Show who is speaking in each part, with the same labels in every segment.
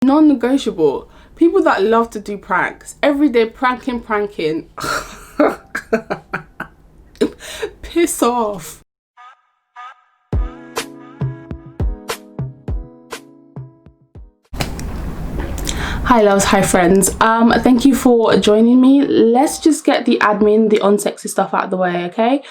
Speaker 1: Non-negotiable. People that love to do pranks. Every day pranking. Piss off. Hi loves, hi friends. Thank you for joining me. Let's just get the unsexy stuff out of the way, okay?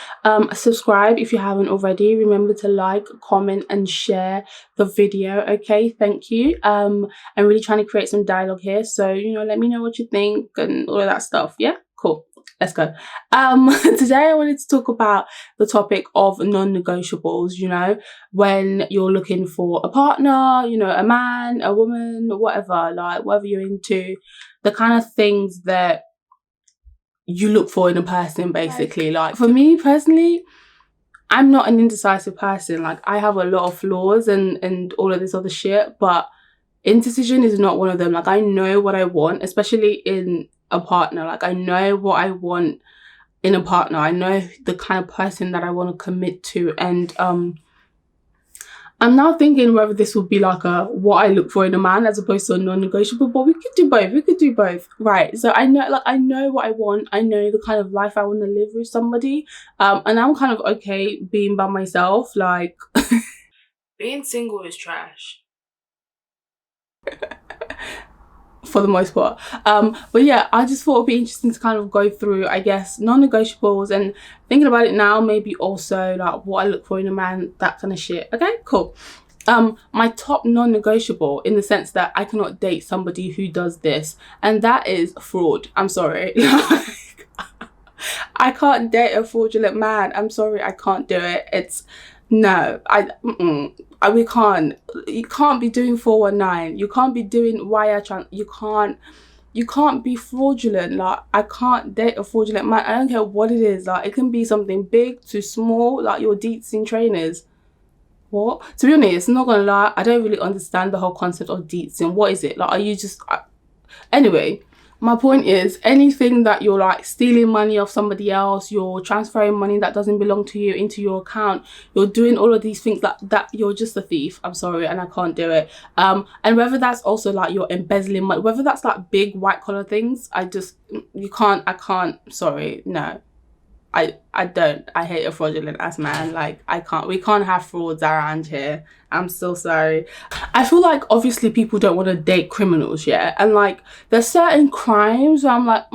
Speaker 1: Subscribe if you haven't already. Remember to like, comment and share the video, okay? Thank you. I'm really trying to create some dialogue here, so let me know what you think and all of that stuff. Yeah, cool. Let's go. Today I wanted to talk about the topic of non-negotiables, when you're looking for a partner, a man, a woman, whatever, like whatever you're into, the kind of things that you look for in a person, basically. Like for me personally, I'm not an indecisive person. Like I have a lot of flaws and all of this other shit, but indecision is not one of them. Like I know what I want, especially in a partner. Like I know what I want in a partner. I know the kind of person that I want to commit to, and I'm now thinking whether this would be like a what I look for in a man as opposed to a non-negotiable, but we could do both. Right, so I know what I want. I know the kind of life I want to live with somebody, and I'm kind of okay being by myself. Like being single is trash for the most part. But yeah, I just thought it'd be interesting to kind of go through, I guess, non-negotiables, and thinking about it now, maybe also like what I look for in a man, that kind of shit. Okay, cool. My top non-negotiable, in the sense that I cannot date somebody who does this, and that is fraud. I'm sorry. I can't date a fraudulent man. I'm sorry, I can't do it. It's no, we can't. You can't be doing 419. You can't be doing wire transfer. You can't be fraudulent. Like I can't date a fraudulent man. I don't care what it is. Like it can be something big to small, like your deets in trainers. What? To be honest, I'm not gonna lie, I don't really understand the whole concept of deets and what is it? Like are you just anyway, my point is, anything that you're like stealing money off somebody else, you're transferring money that doesn't belong to you into your account, you're doing all of these things that you're just a thief. I'm sorry, and I can't do it. And whether that's also like you're embezzling money, whether that's like big white collar things, I can't, sorry, no. I hate a fraudulent ass man. Like we can't have frauds around here. I'm so sorry. I feel like obviously people don't want to date criminals, yeah, and like there's certain crimes where I'm like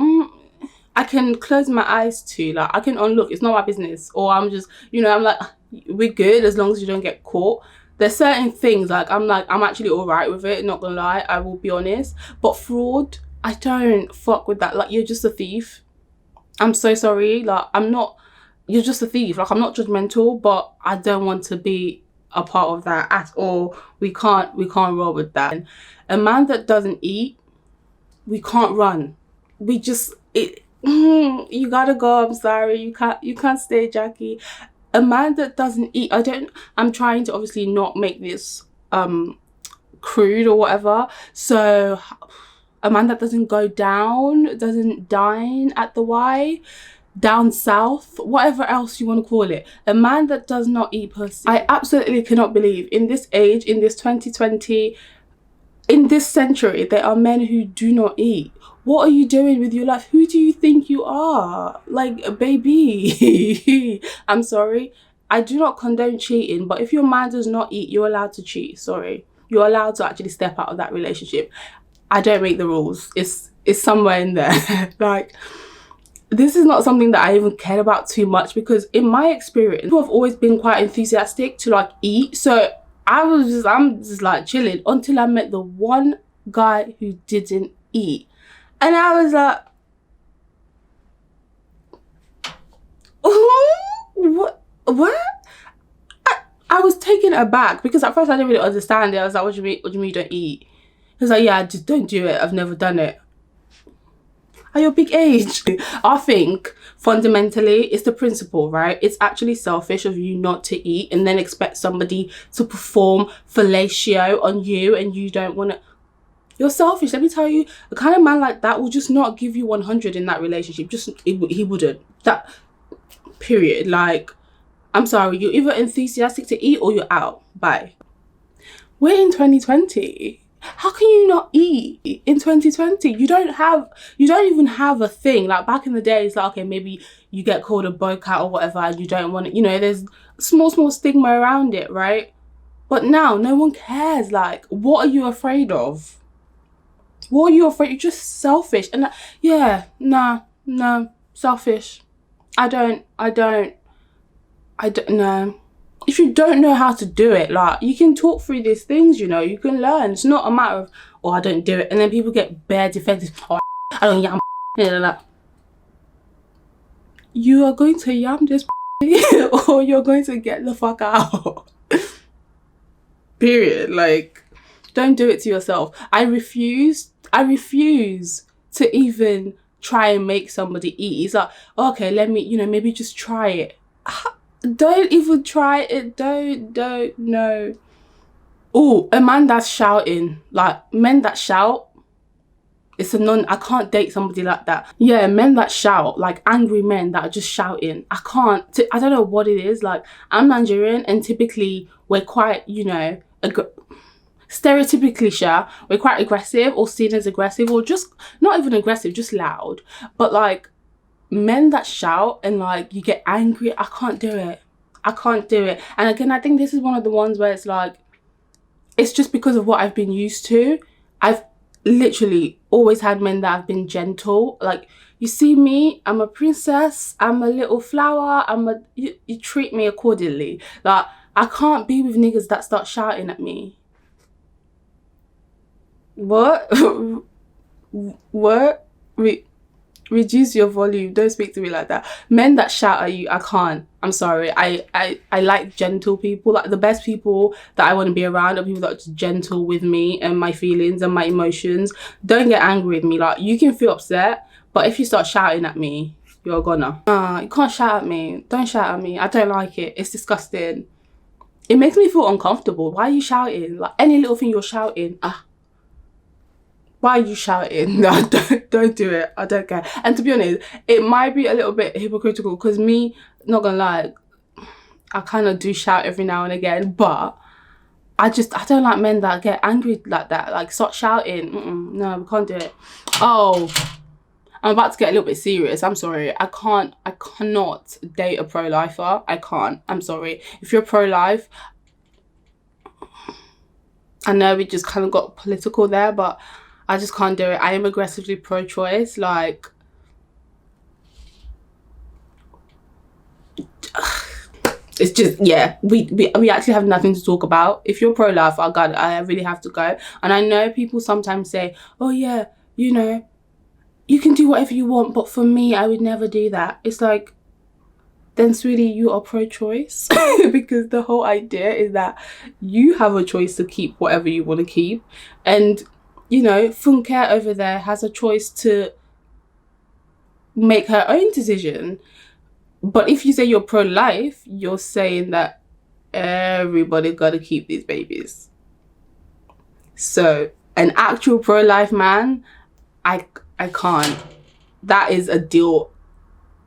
Speaker 1: I can close my eyes to, like I can unlook, it's not my business, or I'm just I'm like we're good as long as you don't get caught. There's certain things like I'm actually all right with it, not gonna lie, I will be honest. But fraud, I don't fuck with that. Like you're just a thief. I'm so sorry, like you're just a thief. Like I'm not judgmental, but I don't want to be a part of that at all. We can't roll with that. And a man that doesn't eat, we can't run. You gotta go, I'm sorry, you can't stay, Jackie. A man that doesn't eat, I'm trying to obviously not make this crude or whatever, so a man that doesn't go down, doesn't dine at the Y, down south, whatever else you want to call it. A man that does not eat pussy. I absolutely cannot believe in this age, in this 2020, in this century, there are men who do not eat. What are you doing with your life? Who do you think you are? Like, baby. I'm sorry. I do not condone cheating, but if your man does not eat, you're allowed to cheat. Sorry. You're allowed to actually step out of that relationship. I don't make the rules. It's somewhere in there. Like, this is not something that I even cared about too much, because in my experience, people have always been quite enthusiastic to like eat. So I'm just like chilling until I met the one guy who didn't eat. And I was like, what? I was taken aback, because at first I didn't really understand it. I was like, what do you mean you don't eat? He was like, yeah, I just don't do it. I've never done it. At your big age. I think fundamentally it's the principle, right? It's actually selfish of you not to eat and then expect somebody to perform fellatio on you, and you don't want to. You're selfish. Let me tell you, the kind of man like that will just not give you 100 in that relationship. He wouldn't. That period. Like, I'm sorry, you're either enthusiastic to eat or you're out. Bye. We're in 2020. How can you not eat in 2020? You don't even have a thing. Like back in the day, it's like, okay, maybe you get called a bocat or whatever and you don't want it, you know, there's small stigma around it, right? But now no one cares. Like, what are you afraid of? What are you afraid? You're just selfish. And yeah, no, selfish. I don't know. If you don't know how to do it, like, you can talk through these things, you know, you can learn. It's not a matter of, oh, I don't do it. And then people get bare defensive. Oh, I don't yam. You are going to yam this or you're going to get the fuck out. Period. Like, don't do it to yourself. I refuse to even try and make somebody eat. It's like, okay, let me, you know, maybe just try it. Don't even try it. Don't, no. Oh, a man that's shouting, like, men that shout, it's a I can't date somebody like that. Yeah, men that shout, like angry men that are just shouting. I don't know what it is. Like, I'm Nigerian and typically we're quite, you know, stereotypically sure, we're quite aggressive or seen as aggressive or just not even aggressive, just loud. But like, men that shout and like you get angry, I can't do it. And again, I think this is one of the ones where it's like, it's just because of what I've been used to. I've literally always had men that have been gentle. Like, you see me, I'm a princess, I'm a little flower, you treat me accordingly. Like, I can't be with niggas that start shouting at me. What? What? Reduce your volume. Don't speak to me like that. Men that shout at you, I can't. I'm sorry. I like gentle people. Like, the best people that I want to be around are people that are just gentle with me and my feelings and my emotions. Don't get angry with me. Like, you can feel upset, but if you start shouting at me, you're gonna. You can't shout at me. Don't shout at me. I don't like it. It's disgusting. It makes me feel uncomfortable. Why are you shouting? Like, any little thing you're shouting. Why are you shouting? No, don't do it. I don't care. And to be honest, it might be a little bit hypocritical because me, not gonna lie, I kind of do shout every now and again, but I don't like men that get angry like that. Like, start shouting. No, we can't do it. Oh, I'm about to get a little bit serious. I'm sorry. I cannot date a pro-lifer. I can't. I'm sorry. If you're pro-life, I know we just kind of got political there, but I just can't do it. I am aggressively pro-choice. Like, it's just, yeah, we actually have nothing to talk about. If you're pro-life, oh God, I really have to go. And I know people sometimes say, oh yeah, you know, you can do whatever you want, but for me, I would never do that. It's like, then sweetie, you are pro-choice. Because the whole idea is that you have a choice to keep whatever you want to keep. And, you know, Funke over there has a choice to make her own decision. But if you say you're pro-life, you're saying that everybody got to keep these babies. So an actual pro-life man, I can't. That is a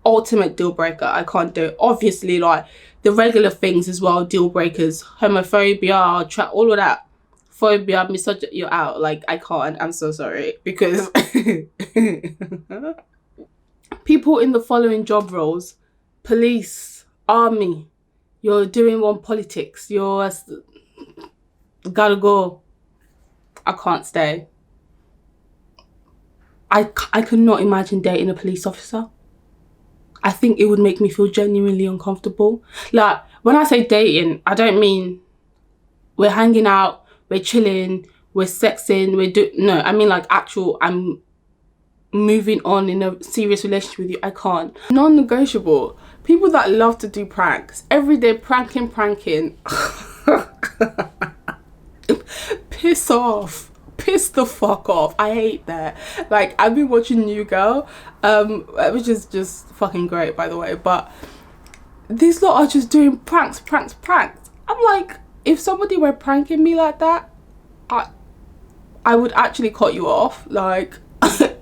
Speaker 1: ultimate deal breaker. I can't do it. Obviously, like, the regular things as well, deal breakers, homophobia, all of that. Phobia, misogyny, you're out. Like, I can't. I'm so sorry. Because people in the following job roles: police, army, you're doing one politics, you're gotta go. I can't stay. I could not imagine dating a police officer. I think it would make me feel genuinely uncomfortable. Like, when I say dating, I don't mean we're hanging out, we're chilling, we're sexing, no, I mean like actual, I'm moving on in a serious relationship with you. I can't. Non-negotiable. People that love to do pranks. Every day pranking. Piss off. Piss the fuck off. I hate that. Like, I've been watching New Girl, which is just fucking great, by the way, but these lot are just doing pranks. I'm like, if somebody were pranking me like that, I would actually cut you off. Like,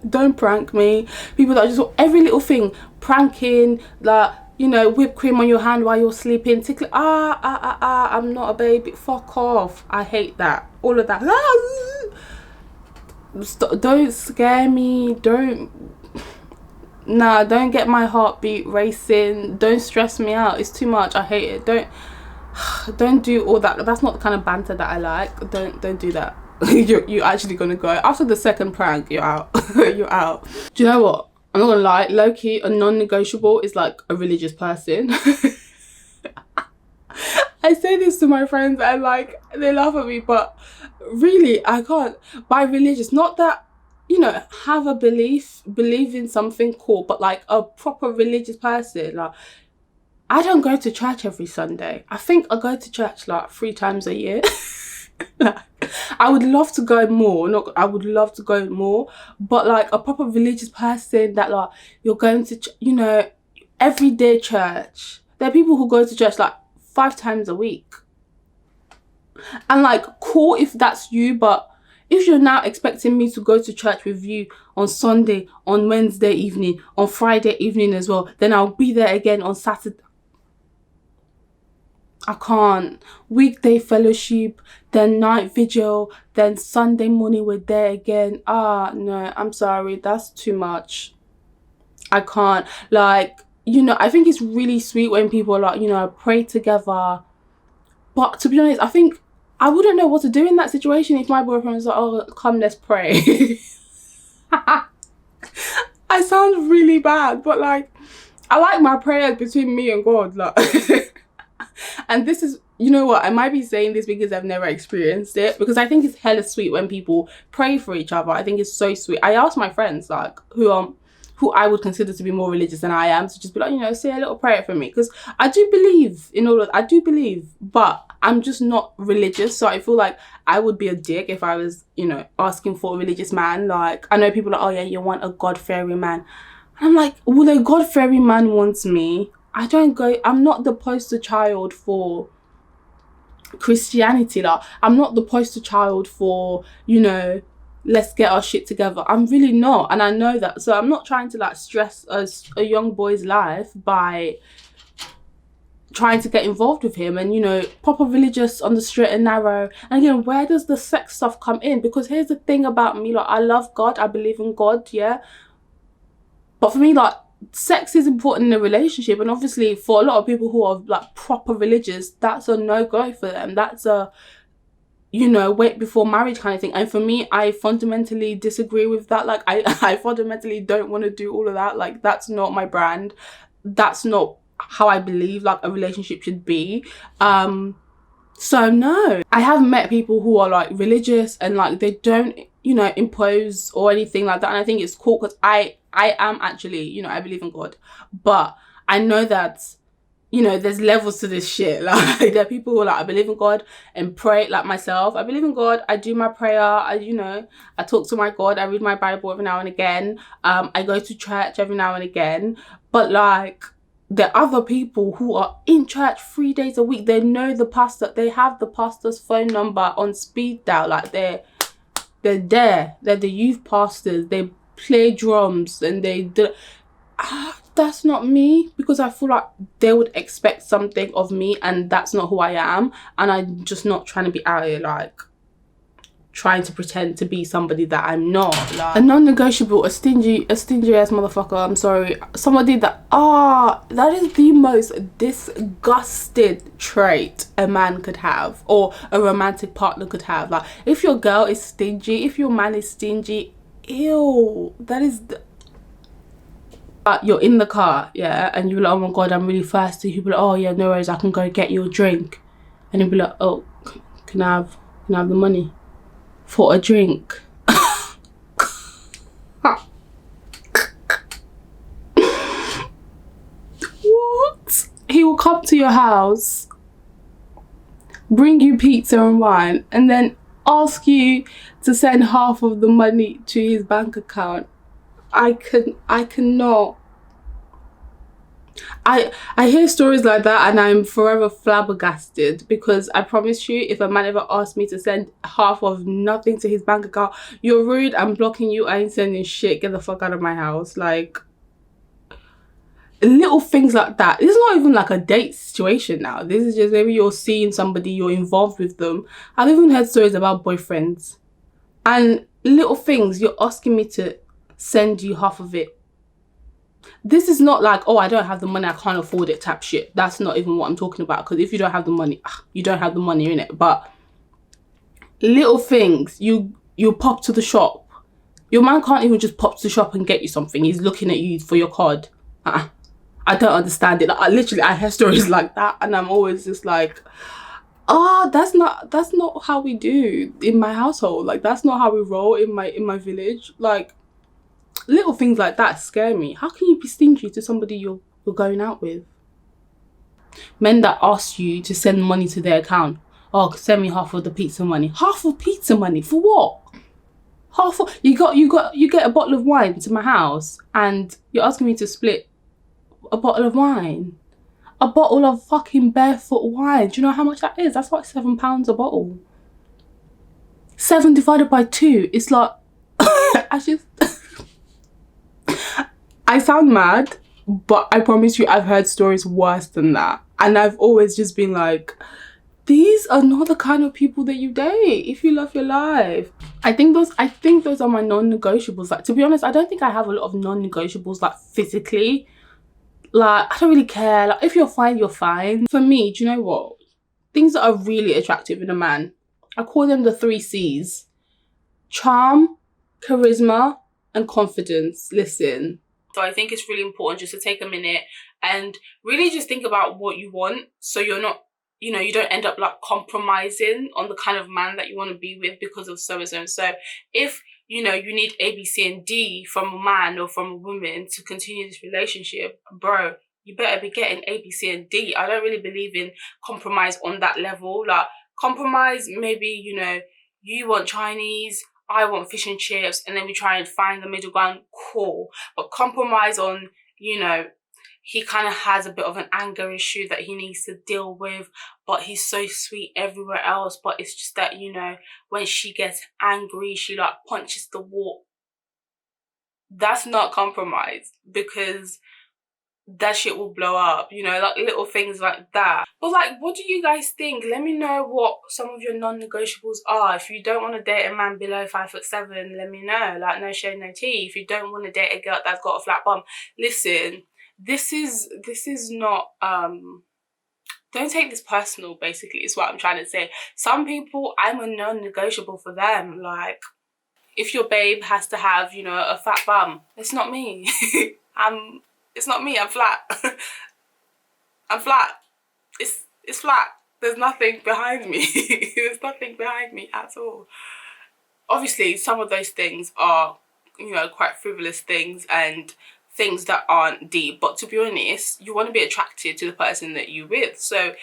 Speaker 1: don't prank me. People that just every little thing pranking, like, you know, whipped cream on your hand while you're sleeping, tickling. I'm not a baby. Fuck off. I hate that. All of that. don't scare me. Don't get my heartbeat racing. Don't stress me out. It's too much. I hate it. Don't do all that. That's not the kind of banter that I like. Don't do that. You're actually gonna go after the second prank. You're out. You're out. Do you know what? I'm not gonna lie. Low key, a non-negotiable is like a religious person. I say this to my friends and like they laugh at me, but really I can't. By religious, not that, you know, have a believe in something cool, but like a proper religious person. Like, I don't go to church every Sunday. I think I go to church like 3 times a year. Like, I would love to go more. I would love to go more, but like a proper religious person that like you're going to, you know, everyday church. There are people who go to church like 5 times a week. And like, cool if that's you, but if you're now expecting me to go to church with you on Sunday, on Wednesday evening, on Friday evening as well, then I'll be there again on Saturday. I can't. Weekday fellowship, then night vigil, then Sunday morning we're there again. No, I'm sorry, that's too much. I can't. Like, you know, I think it's really sweet when people are like, you know, pray together. But to be honest, I think I wouldn't know what to do in that situation if my boyfriend was like, oh, come, let's pray. I sound really bad, but like, I like my prayers between me and God. Like, and this is, you know what, I might be saying this because I've never experienced it, because I think it's hella sweet when people pray for each other. I think it's so sweet. I asked my friends, like, who I would consider to be more religious than I am, to just be like, you know, say a little prayer for me, because I do believe in all of, I do believe, but I'm just not religious. So I feel like I would be a dick if I was, you know, asking for a religious man. Like, I know people are like, oh yeah, you want a God-fearing man. And I'm like, well, a God-fearing man wants me. I don't go, I'm not the poster child for Christianity. Like, I'm not the poster child for, you know, let's get our shit together. I'm really not, and I know that. So I'm not trying to like stress a young boy's life by trying to get involved with him, and, you know, proper religious on the straight and narrow. And again, where does the sex stuff come in? Because here's the thing about me, like, I love God, I believe in God, yeah, but for me, like, sex is important in a relationship, and obviously for a lot of people who are like proper religious, that's a no-go for them. That's a, you know, wait before marriage kind of thing. And for me, I fundamentally disagree with that. Like, I fundamentally don't want to do all of that. Like, that's not my brand. That's not how I believe like a relationship should be. So no, I have met people who are like religious and like they don't, you know, impose or anything like that. And I think it's cool, because I am actually, you know, I believe in God, but I know that, you know, there's levels to this shit. Like, there are people who are like, I believe in God and pray, like myself. I believe in God. I do my prayer. You know, I talk to my God. I read my Bible every now and again. I go to church every now and again. But like, there are other people who are in church 3 days a week. They know the pastor. They have the pastor's phone number on speed dial. Like, they're there. They're the youth pastors. They play drums and they do. That's not me, because I feel like they would expect something of me, and that's not who I am. And I'm just not trying to be out here like trying to pretend to be somebody that I'm not. Like, a non-negotiable, a stingy ass motherfucker. I'm sorry, somebody that that is the most disgusted trait a man could have, or a romantic partner could have. Like, if your girl is stingy, if your man is stingy, ew, that is you're in the car, yeah, and you're like, oh my God, I'm really thirsty. You'll be like, oh yeah, no worries, I can go get you a drink. And you'll be like, oh, can I have the money for a drink? What? He will come to your house, bring you pizza and wine, and then ask you to send half of the money to his bank account. I cannot. I hear stories like that and I'm forever flabbergasted, because I promise you, if a man ever asked me to send half of nothing to his bank account, you're rude, I'm blocking you, I ain't sending shit, get the fuck out of my house. Like, little things like that. This is not even like a date situation now. This is just maybe you're seeing somebody, you're involved with them. I've even heard stories about boyfriends, and little things, you're asking me to send you half of it. This is not like, oh, I don't have the money, I can't afford it type shit. That's not even what I'm talking about. Because if you don't have the money, you don't have the money, innit? But little things, you pop to the shop. Your man can't even just pop to the shop and get you something. He's looking at you for your card. I don't understand it. Like, I hear stories like that, and I'm always just like, that's not how we do in my household. Like, that's not how we roll in my village. Like, little things like that scare me. How can you be stingy to somebody you're going out with? Men that ask you to send money to their account. Oh, send me half of the pizza money. Half of pizza money for what? Half of, you get a bottle of wine to my house and you're asking me to split a bottle of wine. A bottle of fucking barefoot wine. Do you know how much that is? That's like £7 a bottle. 7 divided by 2. It's like I sound mad, but I promise you I've heard stories worse than that. And I've always just been like, these are not the kind of people that you date if you love your life. I think those are my non-negotiables. Like, to be honest, I don't think I have a lot of non-negotiables, like, physically. Like, I don't really care. Like, if you're fine, you're fine. For me, do you know what? Things that are really attractive in a man, I call them the 3 C's. Charm, charisma, and confidence. Listen. So I think it's really important just to take a minute and really just think about what you want, so you're not, you know, you don't end up like compromising on the kind of man that you want to be with because of so and so and so. If, you know, you need A, B, C, and D from a man or from a woman to continue this relationship, bro, you better be getting A, B, C, and D. I don't really believe in compromise on that level. Like, compromise, maybe, you know, you want Chinese, I want fish and chips, and then we try and find the middle ground, cool. But compromise on, you know, he kind of has a bit of an anger issue that he needs to deal with, but he's so sweet everywhere else. But it's just that, you know, when she gets angry, she like punches the wall. That's not compromise, because that shit will blow up, you know, like little things like that. But like, what do you guys think? Let me know what some of your non-negotiables are. If you don't want to date a man below 5'7", let me know. Like, no shade, no tea. If you don't want to date a girl that's got a flat bum, listen, this is not don't take this personal, basically, is what I'm trying to say. Some people, I'm a non-negotiable for them. Like, if your babe has to have, you know, a fat bum, it's not me. It's not me, I'm flat. I'm flat. It's flat. There's nothing behind me. There's nothing behind me at all. Obviously, some of those things are, you know, quite frivolous things and things that aren't deep. But to be honest, you want to be attracted to the person that you're with. So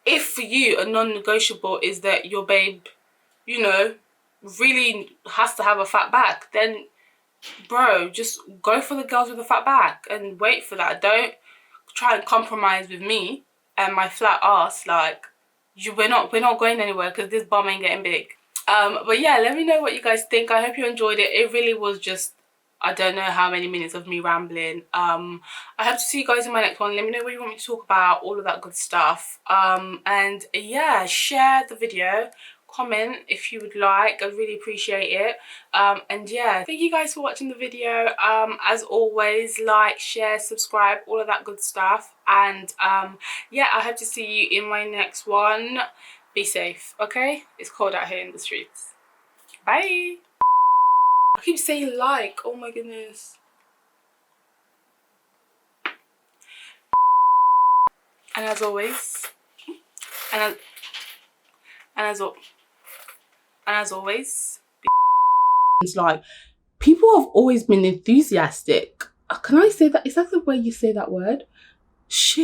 Speaker 1: if for you a non-negotiable is that your babe, you know, really has to have a fat back, then bro, just go for the girls with a fat back and wait for that. Don't try and compromise with me and my flat ass. Like, we're not going anywhere because this bum ain't getting big. But yeah, let me know what you guys think. I hope you enjoyed it. It really was just, I don't know how many minutes of me rambling. I hope to see you guys in my next one. Let me know what you want me to talk about, all of that good stuff. And yeah, share the video, comment if you would like. I really appreciate it. And yeah, thank you guys for watching the video. As always, like, share, subscribe, all of that good stuff. And yeah, I hope to see you in my next one. Be safe, okay? It's cold out here in the streets. Bye. I keep saying like, oh my goodness. And as always, and as always, it's like, people have always been enthusiastic. Can I say that? Is that the way you say that word? Shit.